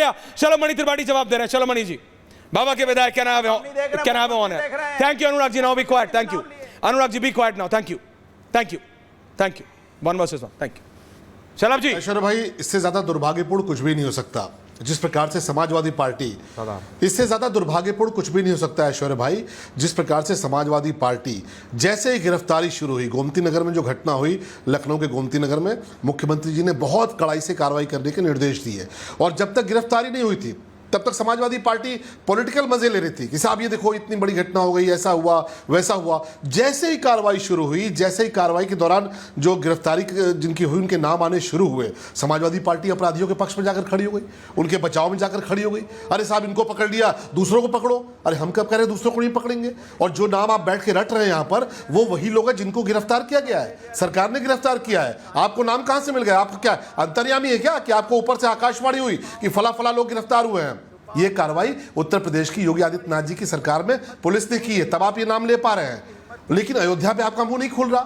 भदौरिया, शलमणि त्रिपाठी जवाब दे रहे हैं। शलमणि जी, बाबा के विधायक क्या नाम है? Thank you Anurag ji, now be quiet. Thank you Anurag ji, be quiet now. Thank you, thank you, thank you. 1 versus 1। Thank you Shalabh ji. Aishwarya भाई, इससे ज्यादा दुर्भाग्यपूर्ण कुछ भी नहीं हो सकता जिस प्रकार से समाजवादी पार्टी, इससे ज्यादा दुर्भाग्यपूर्ण कुछ भी नहीं हो सकता ऐश्वर्या भाई, जिस प्रकार से समाजवादी पार्टी जैसे ही गिरफ्तारी शुरू हुई, गोमती नगर में जो घटना हुई, लखनऊ के गोमती नगर में, मुख्यमंत्री जी ने बहुत कड़ाई से कार्रवाई करने के निर्देश दिए और जब तक गिरफ्तारी नहीं हुई थी तब तक समाजवादी पार्टी पॉलिटिकल मजे ले रही थी कि साहब ये देखो इतनी बड़ी घटना हो गई, ऐसा हुआ वैसा हुआ। जैसे ही कार्रवाई शुरू हुई, जैसे ही कार्रवाई के दौरान जो गिरफ्तारी जिनकी हुई उनके नाम आने शुरू हुए, समाजवादी पार्टी अपराधियों के पक्ष में जाकर खड़ी हो गई, उनके बचाव में जाकर खड़ी हो गई। अरे साहब इनको पकड़ लिया, दूसरों को पकड़ो। अरे हम कब कह रहे हैं दूसरों को नहीं पकड़ेंगे? और जो नाम आप बैठ के रट रहे हैं यहाँ पर, वो वही लोग हैं जिनको गिरफ्तार किया गया है, सरकार ने गिरफ्तार किया है। आपको नाम कहाँ से मिल गया? आपको क्या अंतर्यामी है क्या कि आपको ऊपर से आकाशवाणी हुई कि फला फला लोग गिरफ्तार हुए हैं? ये कार्रवाई उत्तर प्रदेश की योगी आदित्यनाथ जी की सरकार में पुलिस ने की है, तब आप ये नाम ले पा रहे हैं। लेकिन अयोध्या पे आपका मुंह नहीं खुल रहा।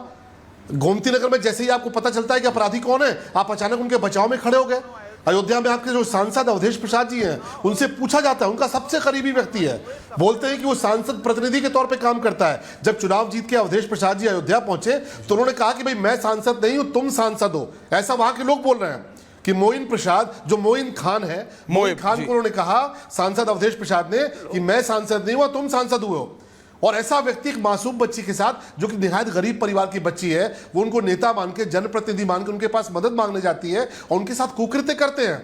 गोमती नगर में जैसे ही आपको पता चलता है कि अपराधी कौन है, आप अचानक उनके बचाव में खड़े हो गए। अयोध्या में आपके जो सांसद अवधेश प्रसाद जी हैं, उनसे पूछा जाता है, उनका सबसे करीबी व्यक्ति है, बोलते हैं कि वो सांसद प्रतिनिधि के तौर पे काम करता है। जब चुनाव जीत के अवधेश प्रसाद जी अयोध्या पहुंचे तो उन्होंने कहा कि भाई मैं सांसद नहीं हूं, तुम सांसद हो। ऐसा वहां के लोग बोल रहे हैं कि मोइन प्रसाद, जो मोइन खान है, मोइन खान को उन्होंने कहा सांसद अवधेश प्रसाद ने कि मैं सांसद नहीं हुआ, तुम सांसद हुए हो। और ऐसा व्यक्ति एक मासूम बच्ची के साथ, जो कि निहायत गरीब परिवार की बच्ची है, वो उनको नेता मान के, जनप्रतिनिधि मान के उनके पास मदद मांगने जाती है और उनके साथ कुकृत्य करते हैं।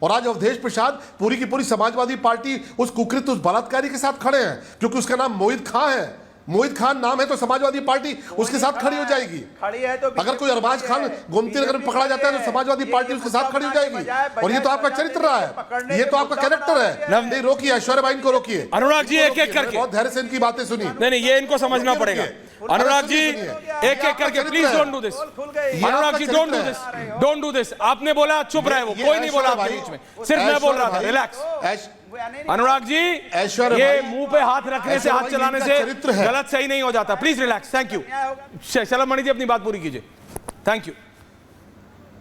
और आज अवधेश प्रसाद, पूरी की पूरी समाजवादी पार्टी उस कुकृत्य, उस बलात्कारी के साथ खड़े हैं क्योंकि उसका नाम मोहित खां है। मोहित खान नाम है तो समाजवादी पार्टी उसके साथ खड़ी हो जाएगी। खड़ी है तो अगर कोई अरबाज खान गोमती नगर में पकड़ा जाता है तो समाजवादी पार्टी उसके साथ खड़ी हो जाएगी। और ये तो आपका चरित्र रहा है, ये तो आपका कैरेक्टर है। नहीं रोकिए ऐश्वर्या भाई, इनको रोकिए। अनुराग जी एक एक करके, बहुत धैर्य से इनकी बातें सुनी। नहीं ये इनको समझना पड़ेगा। अनुराग जी एक एक करके, please don't do this. Anurag ji don't do this, don't do this. आपने बोला चुप रहे, वो कोई नहीं बोला आपके बीच में, सिर्फ मैं बोल रहा था। रिलैक्स अनुराग जी, ये मुंह पे हाथ रखने से, हाथ चलाने से गलत सही नहीं हो जाता। Please relax. Thank you. Shalmani ji अपनी बात पूरी कीजिए। Thank you.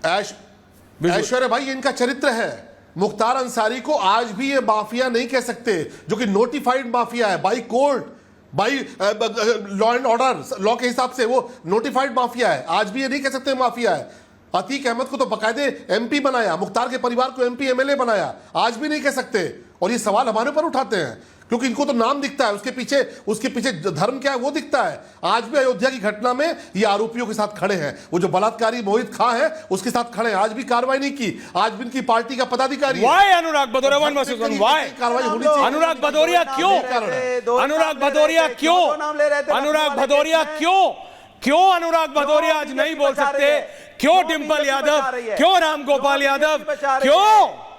ऐश्वर्या भाई ये इनका चरित्र है। मुख्तार अंसारी को आज भी ये माफिया नहीं कह सकते, जो कि नोटिफाइड माफिया है by court, by law and order, law के हिसाब से वो नोटिफाइड माफिया है। आज भी ये नहीं कह सकते माफिया है। अतीक अहमद को तो बकायदे एमपी बनाया, मुख्तार के परिवार को एमपी एमएलए बनाया, आज भी नहीं कह सकते। और ये सवाल हमारे ऊपर उठाते हैं क्योंकि इनको तो नाम दिखता है, उसके पीछे धर्म क्या है वो दिखता है। आज भी अयोध्या की घटना में ये आरोपियों के साथ खड़े हैं। वो जो बलात्कारी मोहित खां है उसके साथ खड़े हैं, आज भी कार्रवाई नहीं की। आज भी इनकी पार्टी का पदाधिकारी Why Anurag Bhadauria 1 versus 1? Why कार्रवाई होनी चाहिए। अनुराग भदौरिया क्यों? अनुराग भदौरिया क्यों? अनुराग भदौरिया क्यों अनुराग भदौरिया आज नहीं बोल सकते? क्यों डिंपल यादव, क्यों राम गोपाल यादव,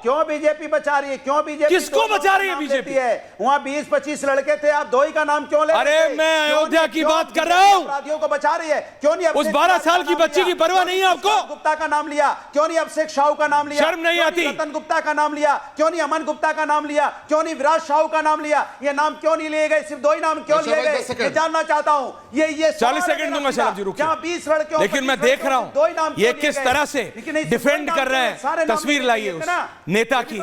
क्यों बीजेपी बचा रही है? क्यों बीजेपी किसको बचा रही है? बीजेपी है वहां 20-25 लड़के थे, आप दो ही का नाम क्यों ले? अरे मैं अयोध्या की बात कर रहा हूं। अपराधियों को बचा रही है, क्यों नहीं? उस 12 साल की बच्ची की परवाह नहीं है आपको? गुप्ता का नाम लिया, क्यों नहीं? अभिषेक साहू का नाम लिया, शर्म नहीं आती? रतन गुप्ता का नाम लिया, क्यों नहीं? अमन गुप्ता का नाम लिया, क्यों नहीं? विराज साहू का नाम लिया? ये नाम क्यों नहीं लिए गए? सिर्फ दो ही नाम क्यों लिए गए? मैं जानना चाहता हूं। ये 40 सेकंड दूंगा शलभ जी, रुकिए। 20 लड़के, लेकिन मैं देख रहा हूं ये किस तरह से डिफेंड कर रहे हैं। तस्वीर लाइए उस नेता की,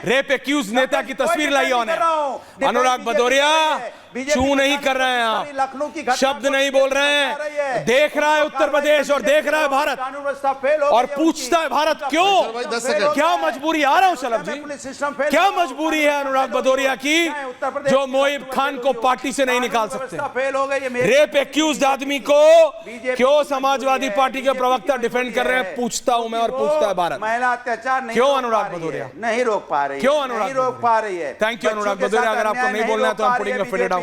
रेप एक्यूज नेता की तस्वीर लाई उन्होंने। अनुराग भदौरिया चू नहीं कर रहे हैं आप, लखनऊ की शब्द नहीं बोल रहे हैं। देख रहा है उत्तर प्रदेश और देख रहा है भारत और पूछता है भारत क्यों? क्या मजबूरी? आ रहा हूं शलभ जी, क्या मजबूरी है अनुराग भदौरिया की जो मोहिब खान को पार्टी से नहीं निकाल सकते? रेप एक्यूज आदमी को क्यों समाजवादी पार्टी के प्रवक्ता डिफेंड कर रहे हैं? पूछता हूं मैं और पूछता है भारत। महिला अत्याचार नहीं, क्यों अनुराग भदौरिया नहीं रोक पा रही? क्यों अनुराग नहीं रोक पा रही है? थैंक यू अनुराग भदौरिया। अगर आपको नहीं बोलना है तो I'm putting a finger down.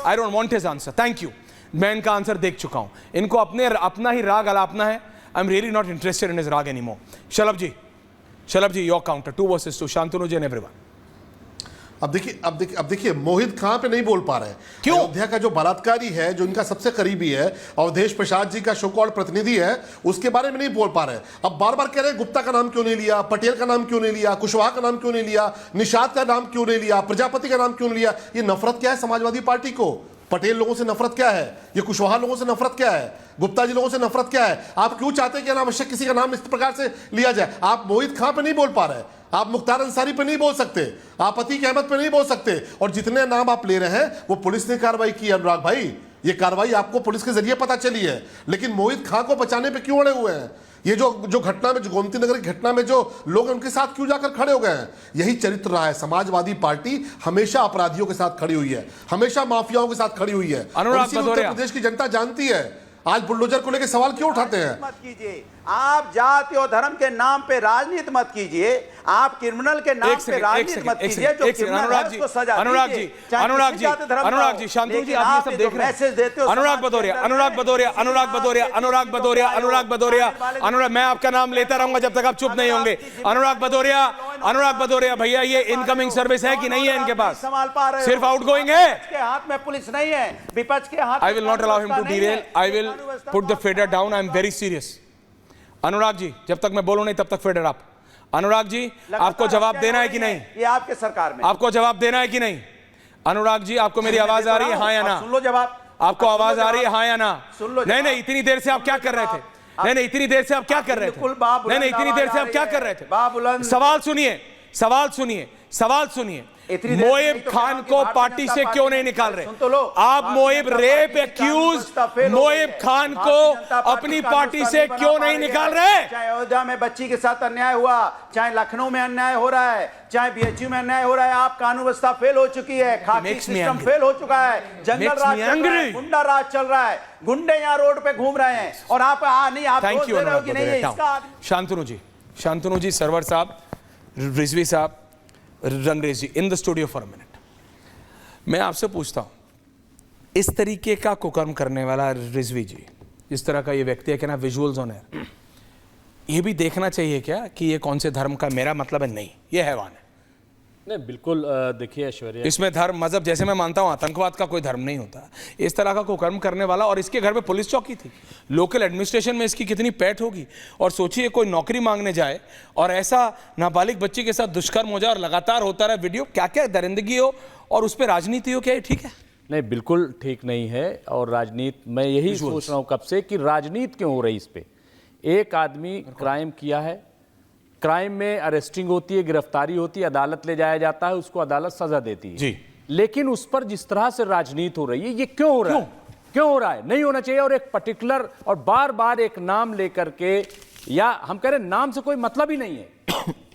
I don't want his answer. Thank you. मैं इनका आंसर देख चुका हूं। इनको अपना ही राग अलापना है। I'm really not interested in his राग anymore. Shalabh ji your counter 2 versus 2. Shantanu ji and everyone. अब देखिए मोहित खां पे नहीं बोल पा रहे हैं। क्यों? अयोध्या का जो बलात्कारी है, जो इनका सबसे करीबी है, अवधेश प्रसाद जी का शो कॉल्ड प्रतिनिधि है, उसके बारे में नहीं बोल पा रहे हैं। अब बार बार कह रहे हैं गुप्ता का नाम क्यों नहीं लिया, पटेल का नाम क्यों नहीं लिया, कुशवाहा का नाम क्यों नहीं लिया, निषाद का नाम क्यों नहीं लिया, प्रजापति का नाम क्यों नहीं लिया? ये नफरत क्या है समाजवादी पार्टी को? पटेल लोगों से नफरत क्या है? ये कुशवाहा लोगों से नफरत क्या है? गुप्ता जी लोगों से नफरत क्या है? आप क्यों चाहते हैं कि अनावश्यक किसी का नाम इस प्रकार से लिया जाए? आप मोहित खां पे नहीं बोल पा रहे, आप मुख्तार अंसारी पे नहीं बोल सकते, आप अतीक अहमद पे नहीं बोल सकते, और जितने नाम आप ले रहे हैं वो पुलिस ने कार्रवाई की है। अनुराग भाई, ये कार्रवाई आपको पुलिस के जरिए पता चली है, लेकिन मोहित खां को बचाने पे क्यों अड़े हुए हैं? ये जो घटना में, जो गोमती नगर की घटना में जो लोग हैं उनके साथ क्यों जाकर खड़े हो गए हैं? यही चरित्र रहा है। समाजवादी पार्टी हमेशा अपराधियों के साथ खड़ी हुई है, हमेशा माफियाओं के साथ खड़ी हुई है। अनुराग उत्तर प्रदेश की जनता जानती है। आज बुलडोजर को लेकर सवाल क्यों उठाते हैं? मत कीजिए, आप जाति और धर्म के नाम पे राजनीति मत कीजिए, आप क्रिमिनल के नाम पे राजनीति मत कीजिए। जो क्रिमिनल है उसको सजा दीजिए। अनुराग जी, शांतनु जी, आप ये सब देख रहे हैं। अनुराग भदौरिया, मैं आपका नाम लेता रहूंगा जब तक आप चुप नहीं होंगे। अनुराग भदौरिया भैया, ये इनकमिंग सर्विस है कि नहीं है इनके पास? संभाल पा रहे हो? सिर्फ आउटगोइंग है। के हाथ में पुलिस नहीं है, विपक्ष के हाथ। I will not allow him to derail. I will put the fader down. I am very serious. Anurag ji, जब तक मैं बोलूं नहीं तब तक फेडर आप। अनुराग जी, आपको जवाब देना है कि नहीं? ये आपके सरकार में आपको जवाब देना है कि नहीं? अनुराग जी, आपको मेरी आवाज आ रही है, हाँ या ना? सुन लो जवाब। आपको आवाज आ रही है, हाँ या ना? सुन लो। नहीं, इतनी देर से आप क्या कर रहे थे? नहीं, इतनी देर से आप क्या कर रहे थे? नहीं, इतनी देर से आप क्या कर रहे थे? सवाल सुनिए। मोइब खान को पार्टी से क्यों नहीं निकाल रहे? आप मोइब रेप एक्यूज मोइब खान को अपनी पार्टी से क्यों नहीं निकाल रहे? चाहे अयोध्या में बच्ची के साथ अन्याय हुआ, चाहे लखनऊ में अन्याय हो रहा है, चाहे बीएचयू में अन्याय हो रहा है, आप कानून व्यवस्था फेल हो चुकी है, खाकी सिस्टम फेल हो चुका है, जंगल राज चल रहा है, गुंडा राज चल रहा है, गुंडे यहाँ रोड पे घूम रहे हैं, और आप नहीं, आप दोष दे रहे हो कि नहीं है इसका? शांतनु जी, server Sahab, Rizvi Sahab, Rangrez ji, in the studio for a minute. मैं आपसे पूछता हूं, इस तरीके का कुकर्म करने वाला रिजवी जी, इस तरह का ये व्यक्ति है कि ना, विजुअल्स ऑन एयर, ये भी देखना चाहिए क्या कि ये कौन से धर्म का? मेरा मतलब है नहीं, ये हैवान है। नहीं, बिल्कुल देखिए ऐश्वर्या, इसमें धर्म मजहब, जैसे मैं मानता हूं आतंकवाद का कोई धर्म नहीं होता, इस तरह का कुकर्म करने वाला, और इसके घर में पुलिस चौकी थी, लोकल एडमिनिस्ट्रेशन में इसकी कितनी पैठ होगी। और सोचिए कोई नौकरी मांगने जाए और ऐसा नाबालिग बच्ची के साथ दुष्कर्म हो जाए और लगातार होता रहे वीडियो, क्या क्या दरिंदगी हो और उस पर राजनीति हो, क्या ये ठीक है? नहीं, बिल्कुल ठीक नहीं है। और राजनीति, मैं यही सोच रहा हूं कब से कि राजनीति क्यों हो रही इस पे। एक आदमी क्राइम किया है, क्राइम में अरेस्टिंग होती है, गिरफ्तारी होती है, अदालत ले जाया जाता है, उसको अदालत सजा देती है जी। लेकिन उस पर जिस तरह से राजनीति हो रही है, ये क्यों हो रहा है? क्यों हो रहा है? नहीं होना चाहिए। और एक पर्टिकुलर और बार बार एक नाम लेकर के, या हम कह रहे हैं नाम से कोई मतलब ही नहीं है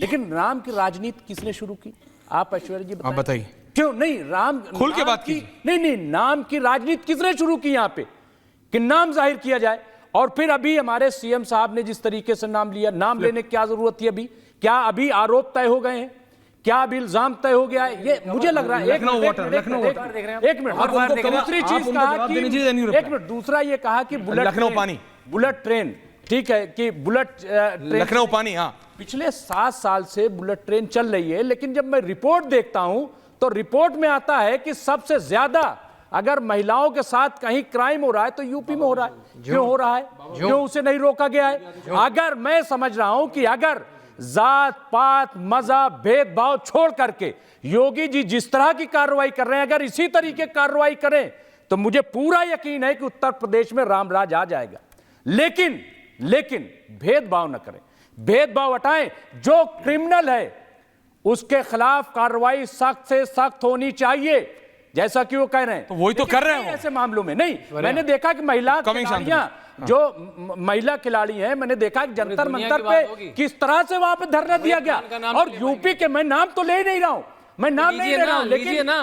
लेकिन नाम की राजनीति किसने शुरू की? आप ऐश्वर्या जी बताइए। क्यों नहीं? राम खुल के बात की। नहीं, नाम की राजनीति किसने शुरू की यहाँ पे कि नाम जाहिर किया जाए? और फिर अभी हमारे सीएम साहब ने जिस तरीके से नाम लिया, नाम लेने की क्या जरूरत थी? अभी क्या अभी आरोप तय हो गए हैं? क्या अभी इल्जाम तय हो गया है? ये मुझे लग रहा है। एक मिनट, दूसरी चीज कहा कि एक मिनट, दूसरा ये कहा कि बुलेट ट्रेन, ठीक है कि बुलेट लखनऊ पानी, हाँ, पिछले 7 साल से बुलेट ट्रेन चल रही है, लेकिन जब मैं रिपोर्ट देखता हूं तो रिपोर्ट में आता है कि सबसे ज्यादा अगर महिलाओं के साथ कहीं क्राइम हो रहा है तो यूपी में हो रहा है। क्यों हो रहा है? क्यों उसे नहीं रोका गया है? अगर मैं समझ रहा हूं कि अगर जात पात मजहब भेदभाव छोड़ करके योगी जी जिस तरह की कार्रवाई कर रहे हैं, अगर इसी तरीके कार्रवाई करें तो मुझे पूरा यकीन है कि उत्तर प्रदेश में रामराज आ जाएगा। लेकिन भेदभाव न करें, भेदभाव हटाएं। जो क्रिमिनल है उसके खिलाफ कार्रवाई सख्त से सख्त होनी चाहिए, जैसा कि वो कह रहे हैं। तो वही तो कर रहे हैं ऐसे मामलों में। नहीं, मैंने देखा कि महिला खिलाड़ियां, जो महिला खिलाड़ी हैं, मैंने देखा कि जंतर मंतर पे किस तरह से वहां पे धरना दिया गया। और यूपी के, मैं नाम तो ले नहीं रहा हूं, मैं नाम नहीं ले रहा हूं,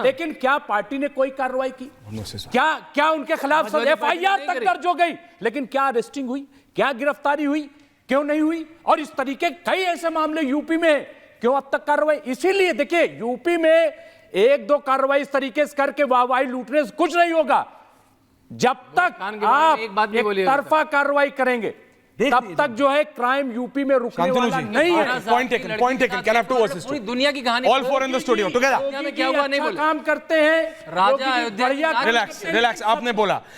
लेकिन क्या पार्टी ने कोई कार्रवाई की? क्या उनके खिलाफ FIR तक दर्ज हो गई? लेकिन क्या अरेस्टिंग हुई? क्या गिरफ्तारी हुई? क्यों नहीं हुई? और इस तरीके कई ऐसे मामले यूपी में, क्यों अब तक कार्रवाई? इसीलिए देखिए, यूपी में 1-2 कार्रवाई इस तरीके से करके वाहवाही लूटने से कुछ नहीं होगा। जब तक आप एक तरफा कार्रवाई करेंगे तब तक जो है क्राइम यूपी में रुकने वाला नहीं है। Point taken. Can have two versus two. दुनिया की कहानी all four in the studio together. क्या हुआ नहीं बोला। काम करते हैं राजा अयोध्या। रिलैक्स, आपने बोला